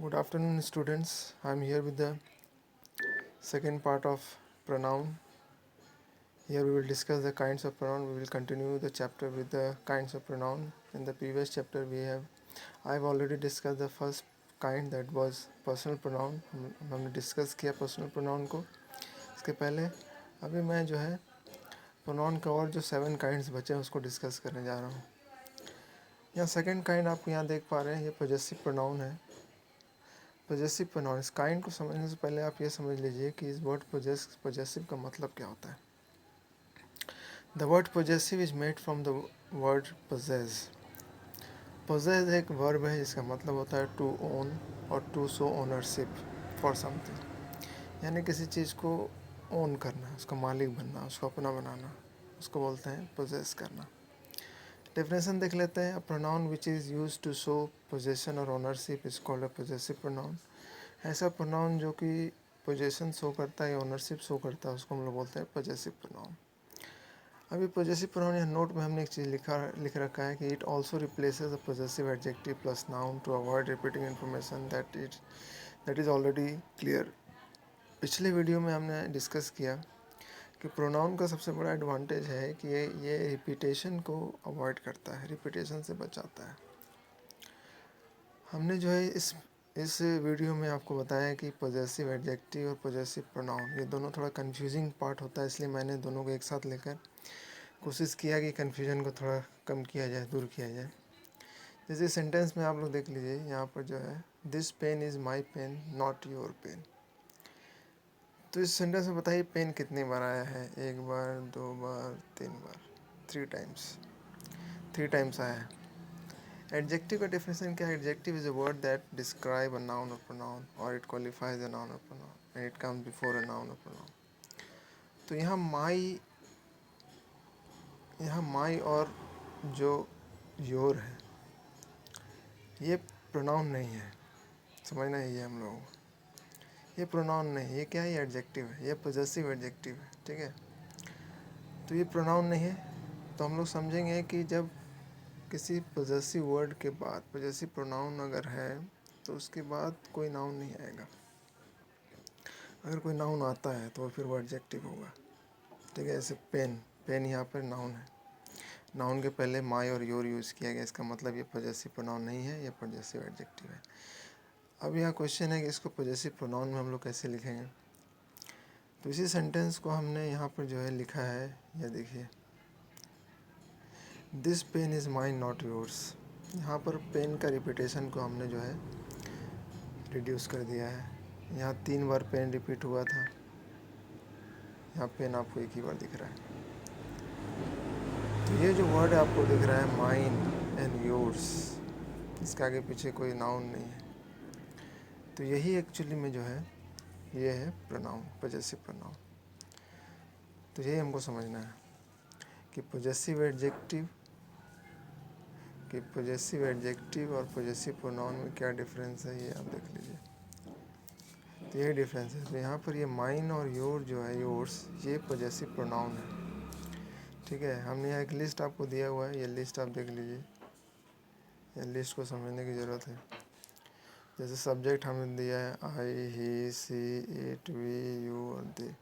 Good afternoon, students. I'm here with the second part of pronoun. Here we will discuss the kinds of pronoun. We will continue the chapter with the kinds of pronoun. In the previous chapter, I've already discussed the first kind, that was personal pronoun. हमने discuss किया personal pronoun को. इसके पहले अभी मैं जो है pronoun का और जो 7 काइंड्स बचे हैं उसको डिस्कस करने जा रहा हूँ. यहाँ सेकंड काइंड आप यहाँ देख पा रहे हैं, ये पॉजेसिव प्रोनाउन है. पॉजेसिव प्रोनाउन, इस काइंड को समझने से पहले आप ये समझ लीजिए कि इस वर्ड पॉजेसिव का मतलब क्या होता है. The word possessive is made from the word possess. Possess एक वर्ब है जिसका मतलब होता है टू ओन और to show ownership for something, यानी किसी चीज़ को ओन करना, उसका मालिक बनना, उसको अपना बनाना, उसको बोलते हैं पोजेस करना. डेफिनेशन देख लेते हैं. A pronoun which is use to show possession or ownership is called a possessive pronoun. ऐसा प्रोनाउन जो कि पोजेशन शो करता है या ओनरशिप शो करता है उसको हम लोग बोलते हैं पॉजेसिव प्रोनाउन. अभी पॉजेसिव प्रोनाउन यहाँ नोट में हमने एक चीज़ लिख रखा है कि it also replaces the possessive adjective plus noun to avoid repeating information that is already clear. पिछले वीडियो में हमने डिस्कस किया कि प्रोनाउन का सबसे बड़ा एडवांटेज है कि ये रिपीटेशन को अवॉइड करता है, रिपीटेशन से बचाता है. हमने जो है इस वीडियो में आपको बताया कि पॉजेसिव एडजेक्टिव और पॉजेसिव प्रोनाउन ये दोनों थोड़ा कंफ्यूजिंग पार्ट होता है, इसलिए मैंने दोनों को एक साथ लेकर कोशिश किया कि कन्फ्यूजन को थोड़ा कम किया जाए, दूर किया जाए. जैसे सेंटेंस में आप लोग देख लीजिए, यहाँ पर जो है this pen is my pen not your pen. तो इस सेंटेंस में बताइए पेन कितनी बार आया है. 1 बार, 2 बार, 3 बार, 3 टाइम्स आया है. एडजेक्टिव का डेफिनेशन क्या है. Adjective is a word that describe a noun और प्रोनाउन और इट क्वालिफाइज अ नाउन और pronoun and it comes before a noun और प्रोनाउन. तो यहाँ माई और जो योर है ये प्रोनाउन नहीं है, समझना ही है हम लोगों को. ये प्रोनाउन नहीं, ये क्या है, ये एडजेक्टिव है, ये पॉजेसिव एडजेक्टिव है. ठीक है, तो ये प्रोनाउन नहीं है. तो हम लोग समझेंगे कि जब किसी पॉजेसिव वर्ड के बाद पॉजेसिव प्रोनाउन अगर है तो उसके बाद कोई नाउन नहीं आएगा. अगर कोई नाउन आता है तो फिर वो एडजेक्टिव होगा. ठीक है, जैसे पेन यहाँ पर नाउन है. नाउन के पहले माई और योर यूज़ किया गया, इसका मतलब ये पॉजेसिव प्रोनाउन नहीं है, ये पॉजेसिव एडजेक्टिव है. अब यहाँ क्वेश्चन है कि इसको पॉजेसिव प्रोनाउन में हम लोग कैसे लिखेंगे. तो इसी सेंटेंस को हमने यहाँ पर जो है लिखा है, यह देखिए, this pen is mine not yours. यहाँ पर पेन का रिपीटेशन को हमने जो है रिड्यूस कर दिया है. यहाँ 3 बार पेन रिपीट हुआ था, यहाँ पेन आपको एक ही बार दिख रहा है. तो ये जो वर्ड आपको दिख रहा है माइन एंड योर्स, इसके आगे पीछे कोई नाउन नहीं है. तो यही एक्चुअली में जो है ये है प्रोनाउन, पॉजेसिव प्रोनाउन. तो यही हमको समझना है कि पॉजेसिव एडजेक्टिव और पॉजेसिव प्रोनाउन में क्या डिफरेंस है, ये आप देख लीजिए. तो यही डिफरेंस है. तो यहाँ पर ये माइन और योर जो है, योर्स, ये पॉजेसिव प्रोनाउन है. ठीक है, हमने यहाँ एक लिस्ट आपको दिया हुआ है, ये लिस्ट आप देख लीजिए. ये लिस्ट को समझने की ज़रूरत है. जैसे सब्जेक्ट हमें दिया है आई, ही, सी, इट, वी, यू और दे.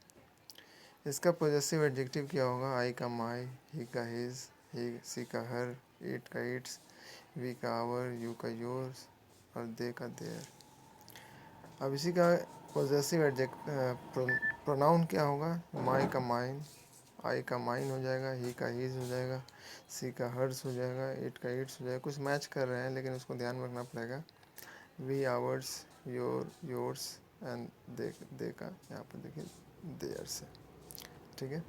इसका पॉजेसिव एडजेक्टिव क्या होगा. आई का माई, ही का हिज, सी का हर, इट का इट्स, वी का आवर, यू का योर्स और दे का देयर. अब इसी का पॉजेसिव प्रोनाउन क्या होगा. माई का माइन, आई का माइन हो जाएगा, ही का हीज हो जाएगा, सी का हर्स हो जाएगा, इट का इट्स हो जाएगा. कुछ मैच कर रहे हैं लेकिन उसको ध्यान में रखना पड़ेगा. We ours, yours and they का यहाँ पर देखिए देयर्स है. ठीक है,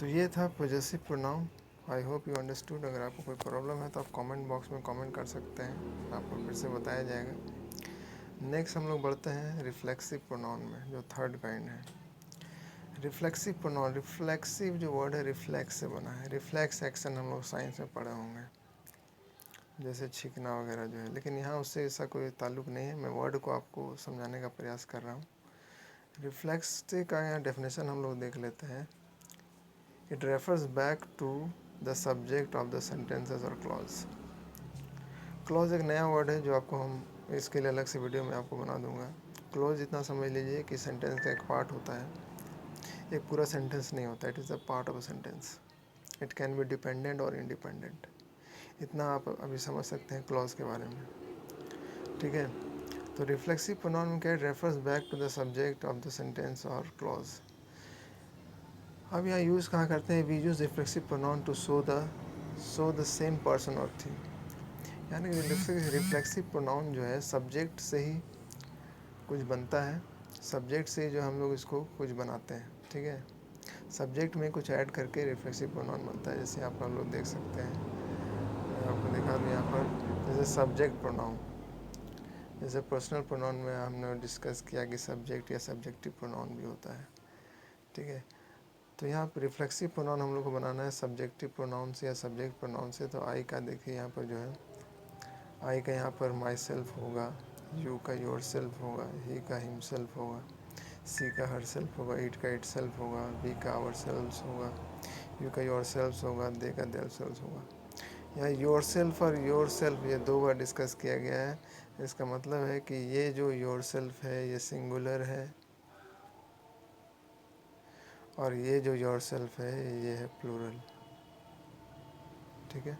तो ये था possessive pronoun. I hope you understood. अगर आपको कोई प्रॉब्लम है तो आप कमेंट बॉक्स में कमेंट कर सकते हैं, आपको फिर से बताया जाएगा. नेक्स्ट हम लोग बढ़ते हैं रिफ्लेक्सिव प्रोनाउन में, जो थर्ड काइंड है. रिफ्लेक्सिव प्रोनाउन, रिफ्लेक्सिव जो वर्ड है रिफ्लेक्स से बना है. रिफ्लेक्स एक्शन हम लोग साइंस में पढ़े होंगे, जैसे छींकना वगैरह जो है, लेकिन यहाँ उससे ऐसा कोई ताल्लुक नहीं है. मैं वर्ड को आपको समझाने का प्रयास कर रहा हूँ. रिफ्लेक्स का यहाँ डेफिनेशन हम लोग देख लेते हैं. It refers back to the subject of the sentences और क्लॉज. क्लॉज एक नया वर्ड है जो आपको हम इसके लिए अलग से वीडियो मैं आपको बना दूंगा। क्लॉज इतना समझ लीजिए कि सेंटेंस का एक पार्ट होता है, एक पूरा सेंटेंस नहीं होता, it is a part of a sentence. It can be dependent और इंडिपेंडेंट। इतना आप अभी समझ सकते हैं क्लॉज के बारे में, ठीक है। तो रिफ्लेक्सिव प्रोनाउन क्या refers back to the subject of the sentence और क्लॉज। अब यहाँ यूज़ कहाँ करते हैं, we use reflexive pronoun to show the same person और थिंग। यानी रिफ्लेक्सिव प्रोनाउन जो है सब्जेक्ट से ही कुछ बनता है, सब्जेक्ट से जो हम लोग इसको कुछ बनाते हैं, ठीक है। सब्जेक्ट में कुछ ऐड करके रिफ्लेक्सिव प्रोनाउन बनता है। जैसे आप लोग देख सकते हैं, मैं आपको दिखा दूँ यहाँ पर, जैसे सब्जेक्ट प्रोनाउन, जैसे पर्सनल प्रोनाउन में हमने डिस्कस किया कि सब्जेक्ट या सब्जेक्टिव प्रोनाउन भी होता है, ठीक है। तो यहाँ पर रिफ्लेक्सिव प्रोनाउन हम लोग को बनाना है सब्जेक्टिव प्रोनाउन से या सब्जेक्ट प्रोनाउन से। तो आई का देखिए यहाँ पर जो है, आई का यहाँ पर माई सेल्फ होगा, यू का योर सेल्फ होगा, ही का हिम सेल्फ होगा, सी का हर सेल्फ होगा, इट का इट सेल्फ होगा, वी का आवर सेल्फ होगा, यू का योर सेल्फ होगा, दे का देयर सेल्फ होगा। यहाँ योर सेल्फ और योर सेल्फ ये दो बार डिस्कस किया गया है। इसका मतलब है कि ये जो योर सेल्फ है ये सिंगुलर है, और ये जो योर सेल्फ है ये है प्लूरल, ठीक है।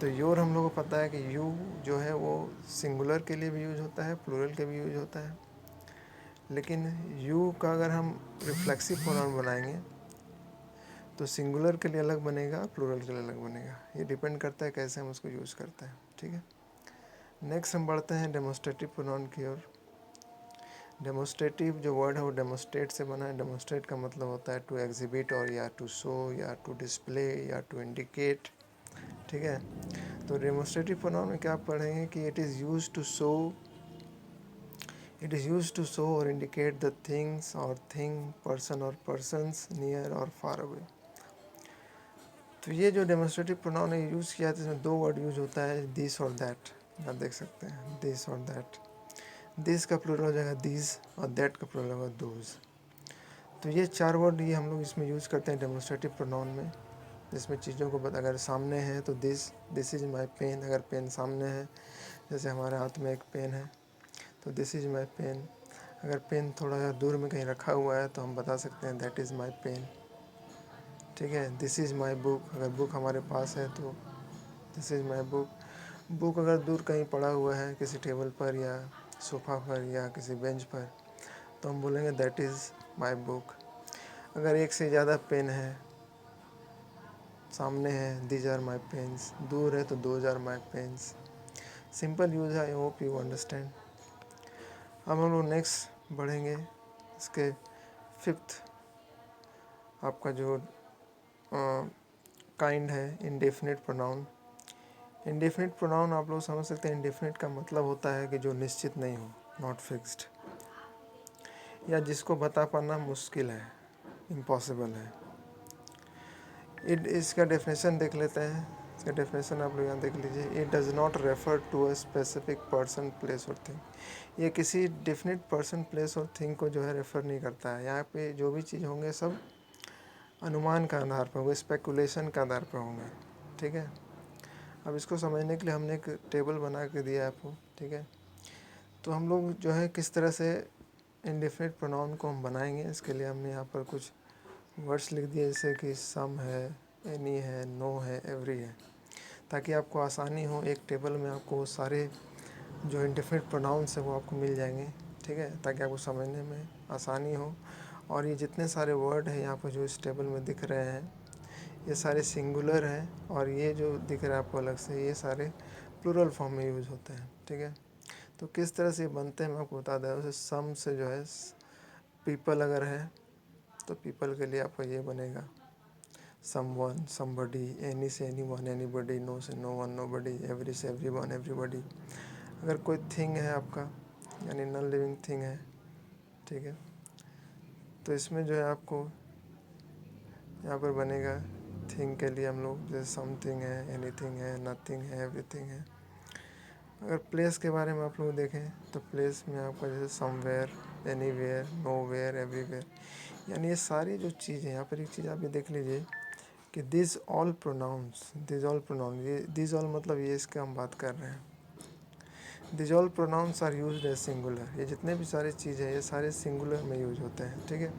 तो योर हम लोग को पता है कि यू जो है वो सिंगुलर के लिए भी यूज होता है, प्लूरल के भी यूज होता है। लेकिन यू का अगर हम रिफ्लेक्सिव प्रोनाउन बनाएंगे तो सिंगुलर के लिए अलग बनेगा, प्लूरल के लिए अलग बनेगा। ये डिपेंड करता है कैसे हम उसको यूज़ करते हैं, ठीक है। नेक्स्ट हम बढ़ते हैं डेमोस्ट्रेटिव प्रोनाउन की ओर। डेमोस्ट्रेटिव जो वर्ड है वो डेमोस्ट्रेट से बना है। डेमोस्ट्रेट का मतलब होता है टू एग्जिबिट और या टू शो या टू डिस्प्ले या टू इंडिकेट, ठीक है। तो डेमोस्ट्रेटिव प्रोनाउन में क्या पढ़ेंगे कि it is use to show, it is use to show और इंडिकेट द थिंग्स और थिंग, पर्सन और पर्सनस, नियर और फार अवे। तो ये जो डेमोस्ट्रेटिव प्रोनाउन है यूज़ किया है, इसमें दो वर्ड यूज होता है, दिस और दैट। आप देख सकते हैं दिस और दैट। दिस का प्लूरल हो जाएगा दिस और दैट का प्लूरल होगा दोज। तो ये चार वर्ड ये हम लोग इसमें यूज़ करते हैं डेमोस्ट्रेटिव प्रोनाउन में, जिसमें चीज़ों को अगर सामने है तो दिस इज़ माई पेन। अगर पेन सामने है, जैसे हमारे हाथ में एक पेन है तो दिस इज़ माई पेन। अगर पेन थोड़ा दूर में कहीं रखा हुआ है तो हम बता सकते हैं दैट इज़ माई पेन, ठीक है। This is my book. अगर बुक हमारे पास है तो this is my book. Book अगर दूर कहीं पड़ा हुआ है किसी टेबल पर या सोफ़ा पर या किसी बेंच पर तो हम बोलेंगे दैट इज़ माई बुक। अगर एक से ज़्यादा पेन है, सामने है दीज आर माई पेन्स, दूर है तो those are my pens. Simple use है, आई होप यू अंडरस्टैंड। अब हम लोग नेक्स्ट बढ़ेंगे, इसके फिफ्थ आपका जो काइंड है इंडेफिनिट प्रोनाउन। इंडेफिनिट प्रोनाउन आप लोग समझ सकते हैं, इंडेफिनिट का मतलब होता है कि जो निश्चित नहीं हो, नॉट फिक्स्ड, या जिसको बता पाना मुश्किल है, इम्पॉसिबल है। इसका डेफिनेशन देख लेते हैं। इसका डेफिनेशन आप लोग यहाँ देख लीजिए। It does not refer to a specific person, place और थिंग। ये किसी डेफिनेट पर्सन, प्लेस और थिंग को जो है रेफ़र नहीं करता है। यहाँ पे जो भी चीज़ होंगे सब अनुमान का आधार पर होंगे, स्पेकुलेशन का आधार पर होंगे, ठीक है। अब इसको समझने के लिए हमने एक टेबल बना के दिया है आपको, ठीक है। तो हम लोग जो है किस तरह से इंडेफिनिट प्रोनाउन को हम बनाएंगे, इसके लिए हमने यहाँ पर कुछ वर्ड्स लिख दिए, जैसे कि सम है, एनी है, नो है, एवरी है, ताकि आपको आसानी हो। एक टेबल में आपको सारे जो इंडेफिनिट प्रोनाउंस है वो आपको मिल जाएंगे, ठीक है, ताकि आपको समझने में आसानी हो। और ये जितने सारे वर्ड हैं यहाँ पर जो इस टेबल में दिख रहे हैं ये सारे सिंगुलर हैं, और ये जो दिख रहा है आपको अलग से ये सारे प्लूरल फॉर्म में यूज़ होते हैं, ठीक है। तो किस तरह से ये बनते हैं मैं आपको बता दें। वैसे सम से जो है पीपल अगर है तो पीपल के लिए आपका ये बनेगा समवन, समबडी। एनी से एनीवन, एनीबडी। नो से नो वन, नोबडी। एवरी से एवरीवन, एवरीबडी। अगर कोई थिंग है आपका, यानी नॉन लिविंग थिंग है, ठीक है, तो इसमें जो है आपको यहाँ पर बनेगा थिंग के लिए हम लोग जैसे समथिंग है, एनीथिंग है, नथिंग है, एवरीथिंग है। अगर प्लेस के बारे में आप लोग देखें तो प्लेस में आपका जैसे समवेयर, एनीवेयर, नोवेयर, एवरीवेयर, यानी ये सारी जो चीज़ें, यहाँ पर एक चीज़ आप ये देख लीजिए कि दिस ऑल प्रोनाउंस, ये दिस ऑल मतलब ये इसका हम बात कर रहे हैं। These all pronouns are used as singular. ये जितने भी सारे चीज़ है ये सारे सिंगुलर में यूज होते हैं, ठीक है।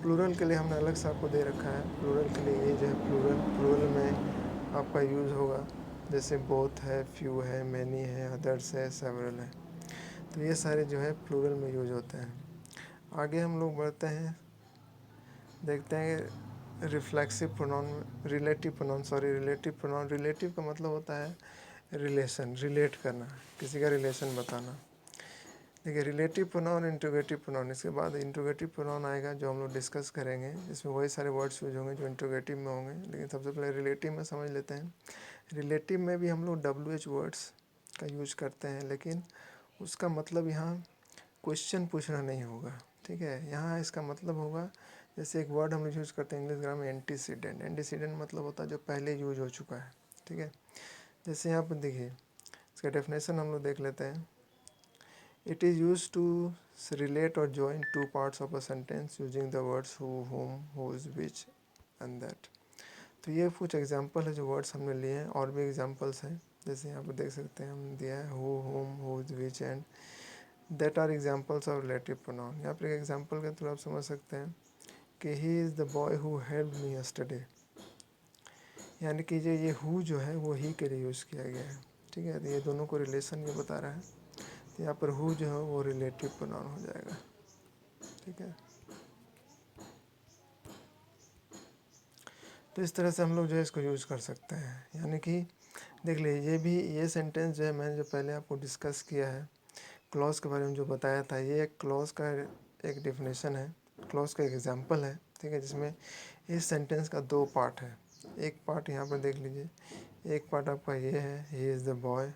प्लूरल के लिए हमने अलग से आपको दे रखा है। प्लूरल के लिए ये जो है प्लूरल में आपका यूज़ होगा, जैसे बोथ है, फ्यू है, मैनी है, अदर्स है, सेवरल है। तो ये सारे जो है प्लूरल में यूज होते हैं। आगे हम लोग बढ़ते हैं, देखते हैं reflexive pronoun, relative pronoun. Relative का मतलब होता है रिलेशन, रिलेट करना, किसी का रिलेशन बताना। देखिए रिलेटिव प्रोनाउन, इंट्रोगेटिव प्रोनाउन, इसके बाद इंट्रोगेटिव प्रोनाउन आएगा जो हम लोग डिस्कस करेंगे। इसमें वही सारे वर्ड्स यूज होंगे जो इंट्रोगेटिव में होंगे, लेकिन सबसे पहले रिलेटिव में समझ लेते हैं। रिलेटिव में भी हम लोग WH वर्ड्स का यूज करते हैं, लेकिन उसका मतलब यहाँ क्वेश्चन पूछना नहीं होगा, ठीक है। यहाँ इसका मतलब होगा, जैसे एक वर्ड हम लोग यूज़ करते हैं इंग्लिश ग्रामर में, एंटीसीडेंट। एंटीसीडेंट मतलब होता है जो पहले यूज हो चुका है, ठीक है। जैसे यहाँ पर देखिए इसका डेफिनेशन हम लोग देख लेते हैं। It is use to relate or join two parts of a sentence using the words who, whom, whose, which and that. तो ये कुछ एग्जांपल है जो वर्ड्स हमने लिए हैं, और भी एग्जांपल्स हैं। जैसे यहाँ पर देख सकते हैं हम दिया है who, whom, whose, which and that are examples of relative pronoun. यहाँ पर एक एग्जांपल के थ्रू आप समझ सकते हैं कि he is the boy who help me yesterday, यानी कि ये हु जो है वो ही के लिए यूज़ किया गया है, ठीक है। तो ये दोनों को रिलेशन ये बता रहा है। तो यहाँ पर हु जो है वो रिलेटिव प्रोनाउन हो जाएगा, ठीक है। तो इस तरह से हम लोग जो है इसको यूज़ कर सकते हैं। यानी कि देख लीजिए ये सेंटेंस जो है मैंने जो पहले आपको डिस्कस किया है क्लॉज के बारे में जो बताया था, ये एक क्लॉज का एक डेफिनेशन है, क्लॉज का एक एग्जांपल है, ठीक है। जिसमें इस सेंटेंस का दो पार्ट है। एक पार्ट यहाँ पर देख लीजिए, एक पार्ट आपका ये है ही इज़ द बॉय,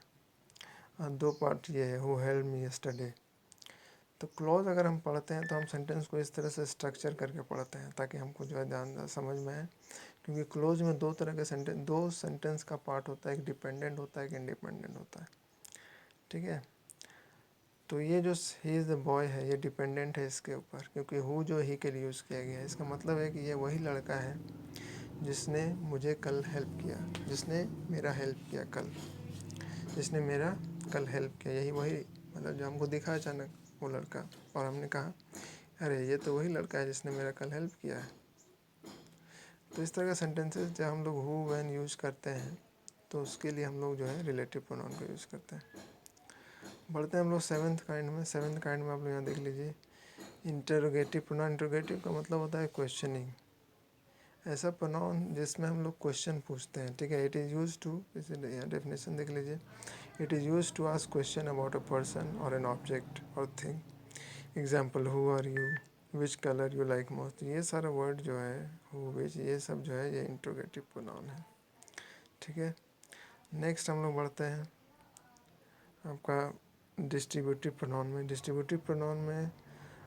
और दो पार्ट ये है हु हेल्प मी यस्टरडे। तो क्लॉज अगर हम पढ़ते हैं तो हम सेंटेंस को इस तरह से स्ट्रक्चर करके पढ़ते हैं ताकि हमको जो है ध्यान समझ में आए। क्योंकि क्लोज में दो तरह के दो सेंटेंस का पार्ट होता है, एक डिपेंडेंट होता है, एक इंडिपेंडेंट होता है, ठीक है। तो ये जो ही इज़ द बॉय है ये डिपेंडेंट है इसके ऊपर, क्योंकि हु जो ही के लिए यूज़ किया गया है। इसका मतलब है कि ये वही लड़का है जिसने मुझे कल हेल्प किया, जिसने मेरा हेल्प किया कल, जिसने मेरा कल हेल्प किया। यही वही मतलब जो हमको दिखा अचानक वो लड़का, और हमने कहा अरे ये तो वही लड़का है जिसने मेरा कल हेल्प किया है। तो इस तरह का सेंटेंसेस जब हम लोग हु व्हेन यूज़ करते हैं तो उसके लिए हम लोग जो है रिलेटिव प्रोनाउन का यूज़ करते हैं। बढ़ते हैं हम लोग सेवन्थ काइंड में। सेवन्थ काइंड में आप लोग यहाँ देख लीजिए इंटरोगेटिव प्रोनाउन। इंटरोगेटिव का मतलब होता है क्वेश्चनिंग, ऐसा प्रोनाउन जिसमें हम लोग क्वेश्चन पूछते हैं, ठीक है। इट इज़ यूज टू, इसे यहाँ डेफिनेशन देख लीजिए, it is use to ask question about a person और एन ऑब्जेक्ट और thing. Example who are you, which colour you like most. ये सारा वर्ड जो है हु, विच, ये सब जो है ये इंटरोगेटिव प्रोनाउन है, ठीक है। नेक्स्ट हम लोग बढ़ते हैं आपका डिस्ट्रीब्यूटिव प्रोनाउन में। डिस्ट्रीब्यूटिव प्रोनाउन में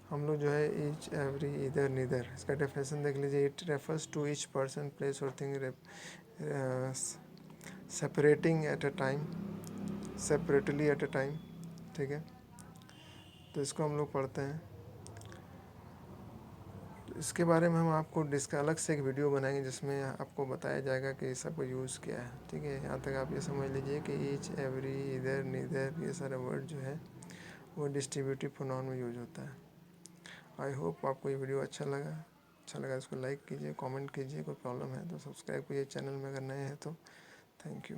हम लोग जो है ईच, एवरी, इधर, नीदर, इसका डेफिनेशन देख लीजिए। It refers to each person, place और thing separating at a time, separately at a time, ठीक है। तो इसको हम लोग पढ़ते हैं। तो इसके बारे में हम आपको अलग से एक वीडियो बनाएंगे जिसमें आपको बताया जाएगा कि सबको यूज़ किया है, ठीक है। यहाँ तक आप ये समझ लीजिए कि ईच, एवरी, इधर, नीदर, ये सारा वर्ड जो है वो डिस्ट्रीब्यूटिव प्रोनाउन में यूज होता है। आई होप आपको ये वीडियो अच्छा लगा इसको लाइक कीजिए, कमेंट कीजिए। कोई प्रॉब्लम है तो सब्सक्राइब कीजिए चैनल में अगर नए हैं तो। Thank you.